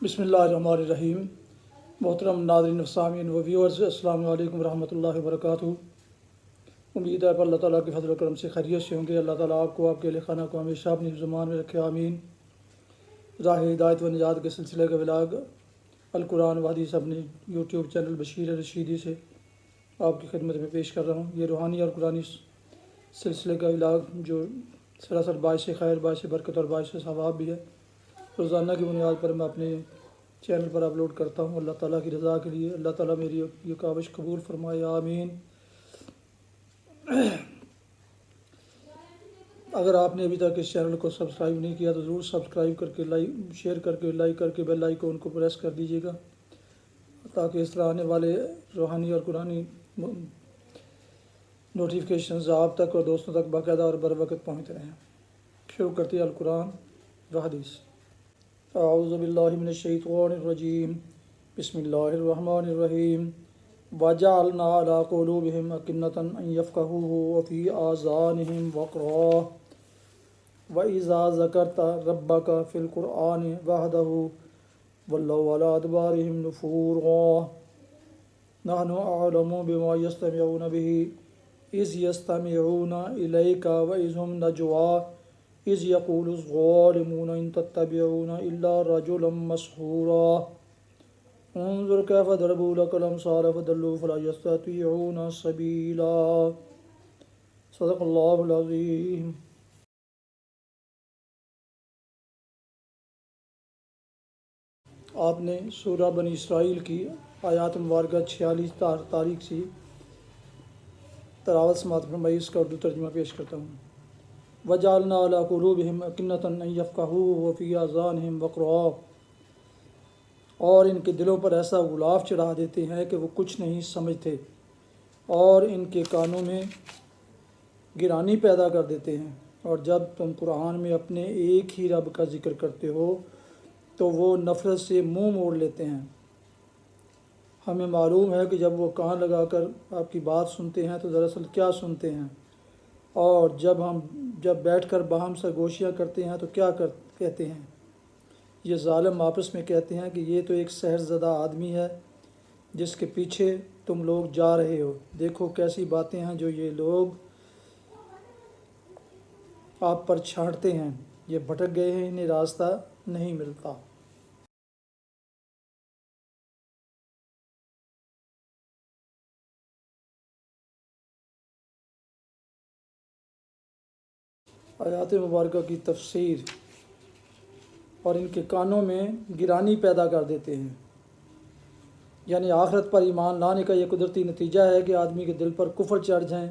بسم اللہ الرحمن الرحیم۔ محترم ناظرین سامعین و ویورز، السلام علیکم ورحمۃ اللہ وبرکاتہ۔ امید ہے کہ اللہ تعالیٰ کے فضل و کرم سے خیریت سے ہوں گے۔ اللہ تعالیٰ آپ کو، آپ کے اہل خانہ کو ہمیشہ اپنی زمان میں رکھے، آمین۔ راہ ہدایت و نجات کے سلسلے کا ولاگ القرآن و حدیث اپنے یوٹیوب چینل بشیر رشیدی سے آپ کی خدمت میں پیش کر رہا ہوں۔ یہ روحانی اور قرآنی سلسلے کا ولاگ جو سراسر باعث خیر، باعث برکت اور باعث ثواب بھی ہے، روزانہ کی بنیاد پر میں اپنے چینل پر اپلوڈ کرتا ہوں۔ اللہ تعالیٰ کی رضا کے لیے اللہ تعالیٰ میری یہ کاوش قبول فرمائے، آمین۔ اگر آپ نے ابھی تک اس چینل کو سبسکرائب نہیں کیا تو ضرور سبسکرائب کر کے شیئر کر کے لائک کر کے بیل آئیکن کو پریس کر دیجیے گا، تاکہ اس طرح آنے والے روحانی اور قرآنی نوٹیفیکیشنز آپ تک اور دوستوں تک باقاعدہ اور بر وقت پہنچتے رہیں۔ شروع کرتے ہیں القرآن و حدیث۔ اعوذ باللہ من الشیطان الرجیم، بسم اللہ الرحمن الرحیم۔ وَجَعَلْنَا عَلَىٰ قُلُوبِهِمْ أَكِنَّةً أَن يَفْقَهُوهُ وَفِي آذَانِهِمْ وَقْرًا وَإِذَا ذَكَرْتَ رَبَّكَ فِي الْقُرْآنِ وَحْدَهُ وَلَّوْا عَلَىٰ أَدْبَارِهِمْ نُفُورًا نَحْنُ أَعْلَمُ بِمَا يَسْتَمِعُونَ بِهِ إِذْ يَسْتَمِعُونَ إِلَيْكَ وَإِذْ هُمْ نَجْوَىٰ إِذْ يَقُولُ الظَّالِمُونَ إِن تَتَّبِعُونَ إِلَّا رَجُلًا مَّسْحُورًا انظر كيف ضربوا لك الأمثال فضلوا فلا يستطيعون سبيلا۔ صدق اللہ العظیم۔ آپ نے سورہ بنی اسرائیل کی آیات مبارکہ 46 تاریخ سے تلاوت سماعت فرمائی۔ اس کا اردو ترجمہ پیش کرتا ہوں۔ وَجَعَلْنَا عَلَىٰ قُلُوبِهِمْ أَكِنَّةً أَن يَفْقَهُوهُ وَفِي آذَانِهِمْ وَقْرًا، اور ان کے دلوں پر ایسا غلاف چڑھا دیتے ہیں کہ وہ کچھ نہیں سمجھتے، اور ان کے کانوں میں گرانی پیدا کر دیتے ہیں، اور جب تم قرآن میں اپنے ایک ہی رب کا ذکر کرتے ہو تو وہ نفرت سے منہ موڑ لیتے ہیں۔ ہمیں معلوم ہے کہ جب وہ کان لگا کر آپ کی بات سنتے ہیں تو دراصل کیا سنتے ہیں، اور جب بیٹھ کر باہم سرگوشیاں کرتے ہیں تو کیا کہتے ہیں۔ یہ ظالم آپس میں کہتے ہیں کہ یہ تو ایک سحر زدہ آدمی ہے جس کے پیچھے تم لوگ جا رہے ہو۔ دیکھو کیسی باتیں ہیں جو یہ لوگ آپ پر چھانٹتے ہیں، یہ بھٹک گئے ہیں، انہیں راستہ نہیں ملتا۔ آیات مبارکہ کی تفسیر۔ اور ان کے کانوں میں گرانی پیدا کر دیتے ہیں، یعنی آخرت پر ایمان لانے کا یہ قدرتی نتیجہ ہے کہ آدمی کے دل پر کفر چڑھ جائیں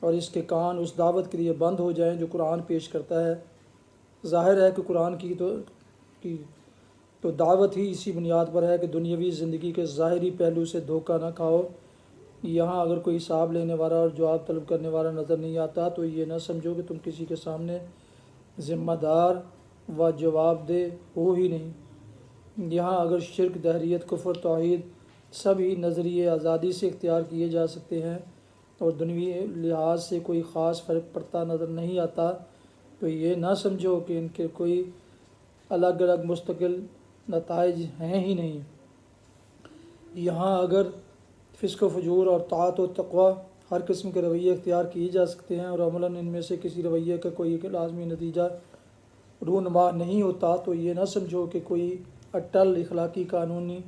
اور اس کے کان اس دعوت کے لیے بند ہو جائیں جو قرآن پیش کرتا ہے۔ ظاہر ہے کہ قرآن کی تو دعوت ہی اسی بنیاد پر ہے کہ دنیاوی زندگی کے ظاہری پہلو سے دھوکہ نہ کھاؤ۔ یہاں اگر کوئی حساب لینے والا اور جواب طلب کرنے والا نظر نہیں آتا تو یہ نہ سمجھو کہ تم کسی کے سامنے ذمہ دار و جواب دہ ہو ہی نہیں۔ یہاں اگر شرک، دہریت، کفر، توحید سب ہی نظریے آزادی سے اختیار کیے جا سکتے ہیں اور دنیوی لحاظ سے کوئی خاص فرق پڑتا نظر نہیں آتا تو یہ نہ سمجھو کہ ان کے کوئی الگ الگ مستقل نتائج ہیں ہی نہیں۔ یہاں اگر فسق و فجور اور طاعت و تقوی ہر قسم کے رویے اختیار کیے جا سکتے ہیں اور عملاً ان میں سے کسی رویے کا کوئی لازمی نتیجہ رونما نہیں ہوتا تو یہ نہ سمجھو کہ کوئی اٹل اخلاقی قانونی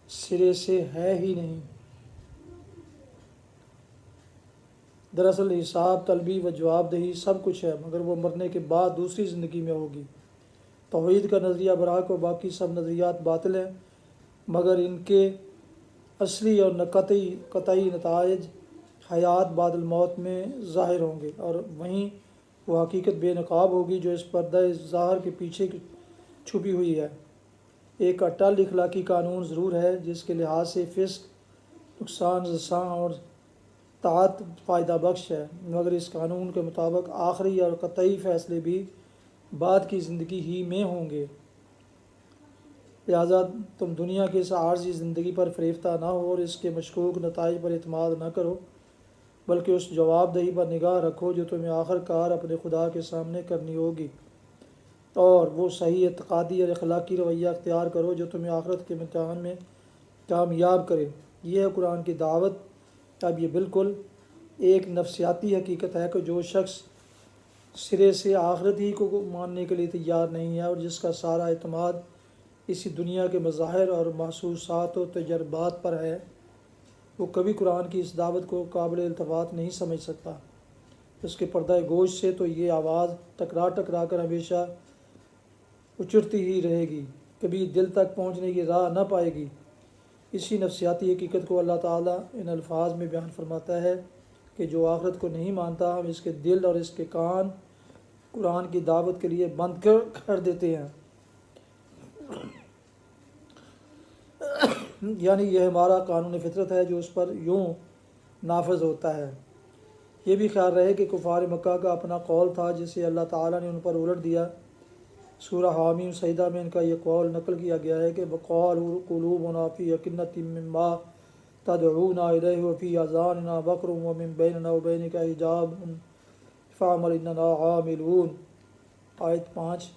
سرے سے ہے ہی نہیں۔ دراصل حساب طلبی و جواب دہی سب کچھ ہے، مگر وہ مرنے کے بعد دوسری زندگی میں ہوگی۔ توحید کا نظریہ برحق و باقی سب نظریات باطل ہیں، مگر ان کے اصلی اور قطعی نتائج حیات بعد الموت میں ظاہر ہوں گے، اور وہیں وہ حقیقت بے نقاب ہوگی جو اس پردہ ظاہر کے پیچھے چھپی ہوئی ہے۔ ایک اٹل اخلاقی قانون ضرور ہے جس کے لحاظ سے فسق نقصان رساں اور طاعت فائدہ بخش ہے، مگر اس قانون کے مطابق آخری اور قطعی فیصلے بھی بعد کی زندگی ہی میں ہوں گے۔ لہٰذا تم دنیا کی اس عارضی زندگی پر فریفتہ نہ ہو اور اس کے مشکوک نتائج پر اعتماد نہ کرو، بلکہ اس جواب دہی پر نگاہ رکھو جو تمہیں آخر کار اپنے خدا کے سامنے کرنی ہوگی، اور وہ صحیح اعتقادی اور اخلاقی رویہ اختیار کرو جو تمہیں آخرت کے امتحان میں کامیاب کرے۔ یہ ہے قرآن کی دعوت۔ اب یہ بالکل ایک نفسیاتی حقیقت ہے کہ جو شخص سرے سے آخرت ہی کو ماننے کے لیے تیار نہیں ہے اور جس کا سارا اعتماد اسی دنیا کے مظاہر اور محسوسات و تجربات پر ہے، وہ کبھی قرآن کی اس دعوت کو قابل التفات نہیں سمجھ سکتا۔ اس کے پردہ گوش سے تو یہ آواز ٹکرا ٹکرا کر ہمیشہ اچرتی ہی رہے گی، کبھی دل تک پہنچنے کی راہ نہ پائے گی۔ اسی نفسیاتی حقیقت کو اللہ تعالیٰ ان الفاظ میں بیان فرماتا ہے کہ جو آخرت کو نہیں مانتا، ہم اس کے دل اور اس کے کان قرآن کی دعوت کے لیے بند کر دیتے ہیں۔ یعنی یہ ہمارا قانون فطرت ہے جو اس پر یوں نافذ ہوتا ہے۔ یہ بھی خیال رہے کہ کفار مکہ کا اپنا قول تھا جسے اللہ تعالیٰ نے ان پر الٹ دیا۔ سورہ حامیم سجدہ میں ان کا یہ قول نقل کیا گیا ہے کہ وَقَالُوا قُلُوبُنَا فِي أَكِنَّةٍ مِّمَّا تَدْعُونَا إِلَيْهِ وَفِي آذَانِنَا وَقْرٌ وَمِن بَيْنِنَا وَبَيْنِكَ حِجَابٌ فَاعْمَلْ إِنَّنَا عَامِلُونَ۔ آیت 5۔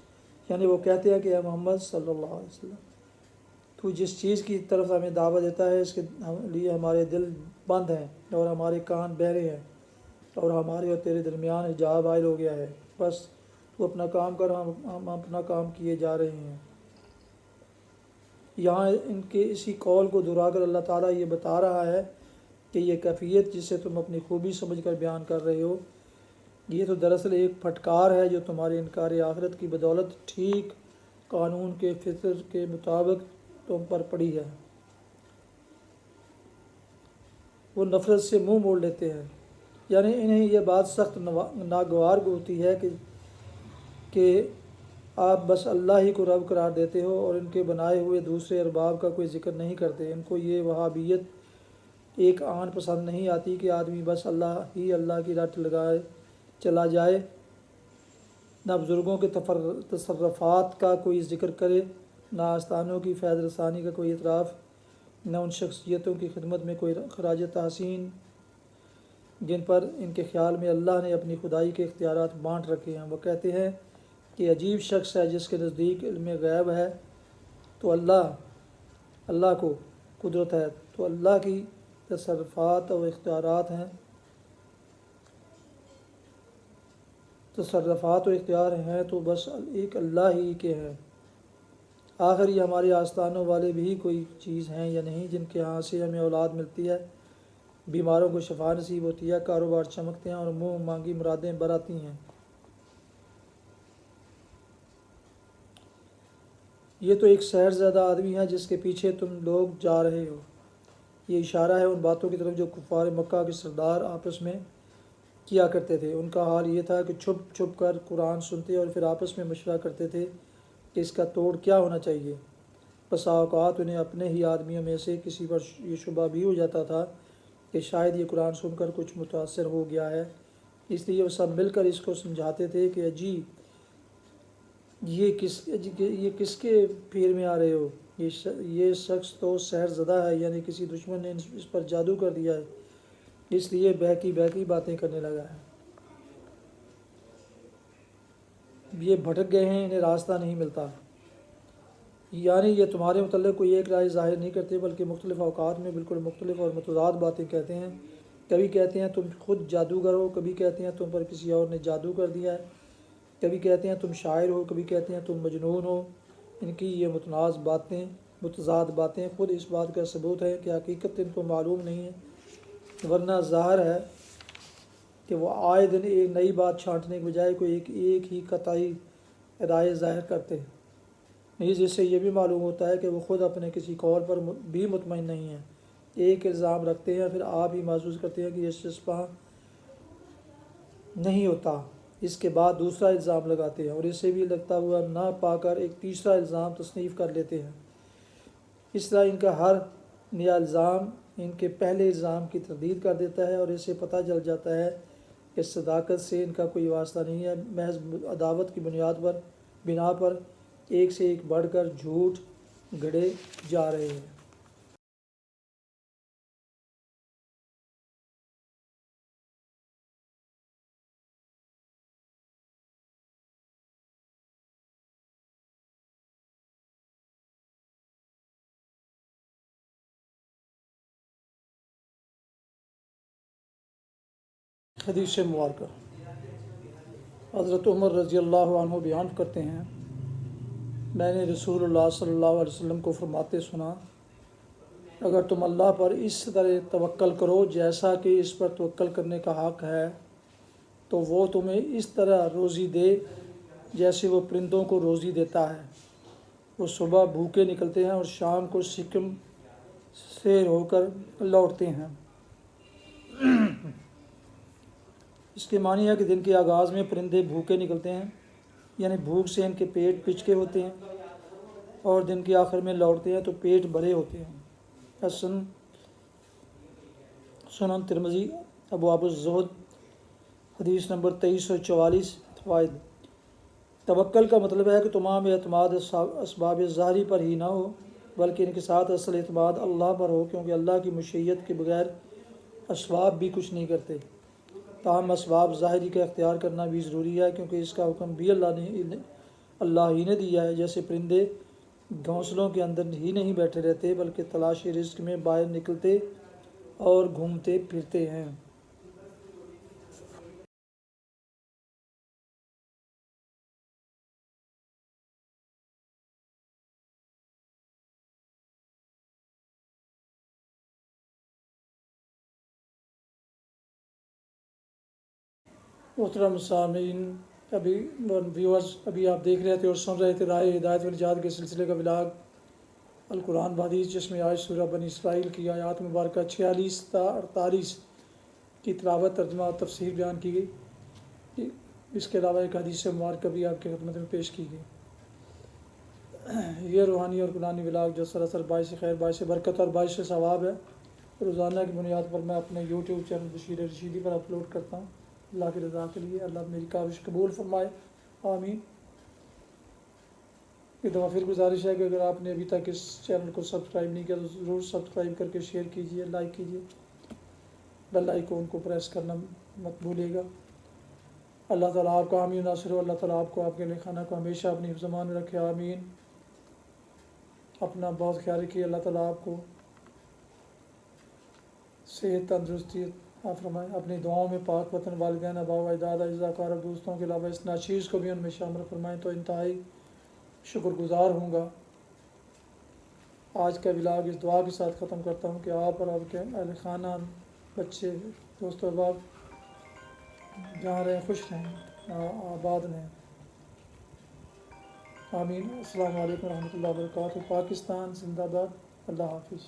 یعنی وہ کہتے ہیں کہ اے محمد صلی اللہ علیہ وسلم، تو جس چیز کی طرف ہمیں دعوت دیتا ہے اس کے لیے ہمارے دل بند ہیں اور ہمارے کان بہرے ہیں اور ہمارے اور تیرے درمیان حجاب عائل ہو گیا ہے، بس تو اپنا کام کر، ہم اپنا کام کیے جا رہے ہیں۔ یہاں ان کے اسی قول کو دہرا کر اللہ تعالیٰ یہ بتا رہا ہے کہ یہ کیفیت جسے تم اپنی خوبی سمجھ کر بیان کر رہے ہو، یہ تو دراصل ایک پھٹکار ہے جو تمہارے انکار آخرت کی بدولت ٹھیک قانون کے فطر کے مطابق تم پر پڑی ہے۔ وہ نفرت سے منہ موڑ لیتے ہیں، یعنی انہیں یہ بات سخت ناگوار ہوتی ہے کہ آپ بس اللہ ہی کو رب قرار دیتے ہو اور ان کے بنائے ہوئے دوسرے ارباب کا کوئی ذکر نہیں کرتے۔ ان کو یہ وہابیت ایک آن پسند نہیں آتی کہ آدمی بس اللہ کی رٹ لگائے چلا جائے، نہ بزرگوں کے تصرفات کا کوئی ذکر کرے، نہ آستانوں کی فیض رسانی کا کوئی اعتراف، نہ ان شخصیتوں کی خدمت میں کوئی خراج تحسین جن پر ان کے خیال میں اللہ نے اپنی خدائی کے اختیارات بانٹ رکھے ہیں۔ وہ کہتے ہیں کہ عجیب شخص ہے جس کے نزدیک علم غیب ہے، تو اللہ کو قدرت ہے، تو اللہ کی تصرفات و اختیارات ہیں تو بس ایک اللہ ہی کے ہیں۔ آخر یہ ہمارے آستانوں والے بھی کوئی چیز ہیں یا نہیں جن کے ہاں سے ہمیں اولاد ملتی ہے، بیماروں کو شفا نصیب ہوتی ہے، کاروبار چمکتے ہیں اور منہ مانگی مرادیں براتی ہیں۔ یہ تو ایک سحر زدہ آدمی ہے جس کے پیچھے تم لوگ جا رہے ہو۔ یہ اشارہ ہے ان باتوں کی طرف جو کفار مکہ کے سردار آپس میں کیا کرتے تھے۔ ان کا حال یہ تھا کہ چھپ چھپ کر قرآن سنتے اور پھر آپس میں مشورہ کرتے تھے کہ اس کا توڑ کیا ہونا چاہیے۔ بسا اوقات انہیں اپنے ہی آدمیوں میں سے کسی پر یہ شبہ بھی ہو جاتا تھا کہ شاید یہ قرآن سن کر کچھ متاثر ہو گیا ہے، اس لیے وہ سب مل کر اس کو سمجھاتے تھے کہ اجی یہ کس کے پھیر میں آ رہے ہو، یہ شخص تو سحر زدہ ہے، یعنی کسی دشمن نے اس پر جادو کر دیا ہے، اس لیے بہکی باتیں کرنے لگا ہے۔ یہ بھٹک گئے ہیں، انہیں راستہ نہیں ملتا۔ یعنی یہ تمہارے متعلق کوئی ایک رائے ظاہر نہیں کرتے بلکہ مختلف اوقات میں بالکل مختلف اور متضاد باتیں کہتے ہیں۔ کبھی کہتے ہیں تم خود جادوگر ہو، کبھی کہتے ہیں تم پر کسی اور نے جادو کر دیا ہے، کبھی کہتے ہیں تم شاعر ہو، کبھی کہتے ہیں تم مجنون ہو۔ ان کی یہ متضاد باتیں خود اس بات کا ثبوت ہے کہ حقیقت ان کو معلوم نہیں ہے، ورنہ ظاہر ہے کہ وہ آئے دن ایک نئی بات چھانٹنے کے بجائے کوئی ایک ہی قطعی رائے ظاہر کرتے ہیں۔ نیز اس سے یہ بھی معلوم ہوتا ہے کہ وہ خود اپنے کسی قول پر بھی مطمئن نہیں ہیں۔ ایک الزام رکھتے ہیں، پھر آپ ہی محسوس کرتے ہیں کہ یہ چسپاں نہیں ہوتا، اس کے بعد دوسرا الزام لگاتے ہیں اور اسے بھی لگتا ہوا نہ پا کر ایک تیسرا الزام تصنیف کر لیتے ہیں۔ اس طرح ان کا ہر نیا الزام ان کے پہلے الزام کی تردید کر دیتا ہے اور اس سے پتہ چل جاتا ہے کہ صداقت سے ان کا کوئی واسطہ نہیں ہے، محض عداوت کی بنا پر ایک سے ایک بڑھ کر جھوٹ گھڑے جا رہے ہیں۔ حدیث مبارکہ حضرت عمر رضی اللہ عنہ بیان کرتے ہیں، میں نے رسول اللہ صلی اللہ علیہ وسلم کو فرماتے سنا، اگر تم اللہ پر اس طرح توکل کرو جیسا کہ اس پر توکل کرنے کا حق ہے تو وہ تمہیں اس طرح روزی دے جیسے وہ پرندوں کو روزی دیتا ہے۔ وہ صبح بھوکے نکلتے ہیں اور شام کو سکم سیر ہو کر لوٹتے ہیں۔ اس کے معنی ہے کہ دن کے آغاز میں پرندے بھوکے نکلتے ہیں، یعنی بھوک سے ان کے پیٹ پچکے ہوتے ہیں، اور دن کے آخر میں لوٹتے ہیں تو پیٹ بھرے ہوتے ہیں۔ سنن ترمذی ابواب الزہد حدیث نمبر 2344۔ فوائد: توکل کا مطلب ہے کہ تمام اعتماد اسباب ظاہری پر ہی نہ ہو بلکہ ان کے ساتھ اصل اعتماد اللہ پر ہو، کیونکہ اللہ کی مشیت کے بغیر اسباب بھی کچھ نہیں کرتے۔ تاہم اسباب ظاہری کا اختیار کرنا بھی ضروری ہے، کیونکہ اس کا حکم بھی اللہ ہی نے دیا ہے۔ جیسے پرندے گھونسلوں کے اندر ہی نہیں بیٹھے رہتے بلکہ تلاش رزق میں باہر نکلتے اور گھومتے پھرتے ہیں۔ محترم سامعین، ابھی آپ دیکھ رہے تھے اور سن رہے تھے رائے ہدایت و نجات کے سلسلے کا ولاگ القرآن و حدیث، جس میں آج سورہ بنی اسرائیل کی آیات مبارکہ 46 تا 48 کی تلاوت، ترجمہ اور تفسیر بیان کی گئی۔ اس کے علاوہ ایک حدیث مبارکہ بھی آپ کی خدمت میں پیش کی گئی۔ یہ روحانی اور قرآنی ولاگ جو سراسر باعث خیر، باعث برکت اور باعث ثواب ہے، روزانہ کی بنیاد پر میں اپنے یوٹیوب چینل بشیر رشیدی پر اپلوڈ کرتا ہوں۔ اللہ کی رضا کے لیے اللہ میری کاوش قبول فرمائے، آمین۔ ایک دفعہ پھر گزارش ہے کہ اگر آپ نے ابھی تک اس چینل کو سبسکرائب نہیں کیا تو ضرور سبسکرائب کر کے شیئر کیجیے، لائک کیجیے، بیل آئیکن کو پریس کرنا مت بھولیے گا۔ اللہ تعالیٰ آپ کا حامی و ناصر ہو، اللہ تعالیٰ آپ کو، آپ کے خانہ کو ہمیشہ اپنی حفظ امان میں رکھے، آمین۔ اپنا بہت خیال رکھیے، اللہ تعالیٰ آپ کو صحت تندرستی عطا فرمائے۔ اپنی دعاؤں میں پاک وطن، والدین، آباء و اجداد، اعزاء اقارب، دوستوں کے علاوہ اس ناچیز کو بھی ان میں شامل فرمائیں تو انتہائی شکر گزار ہوں گا۔ آج کا ولاگ اس دعا کے ساتھ ختم کرتا ہوں کہ آپ اور آپ کے اہل خانہ، بچے، دوست و احباب جہاں رہیں خوش رہیں، آباد رہیں، آمین۔ السلام علیکم ورحمۃ اللہ وبرکاتہ۔ پاکستان زندہ باد۔ اللہ حافظ۔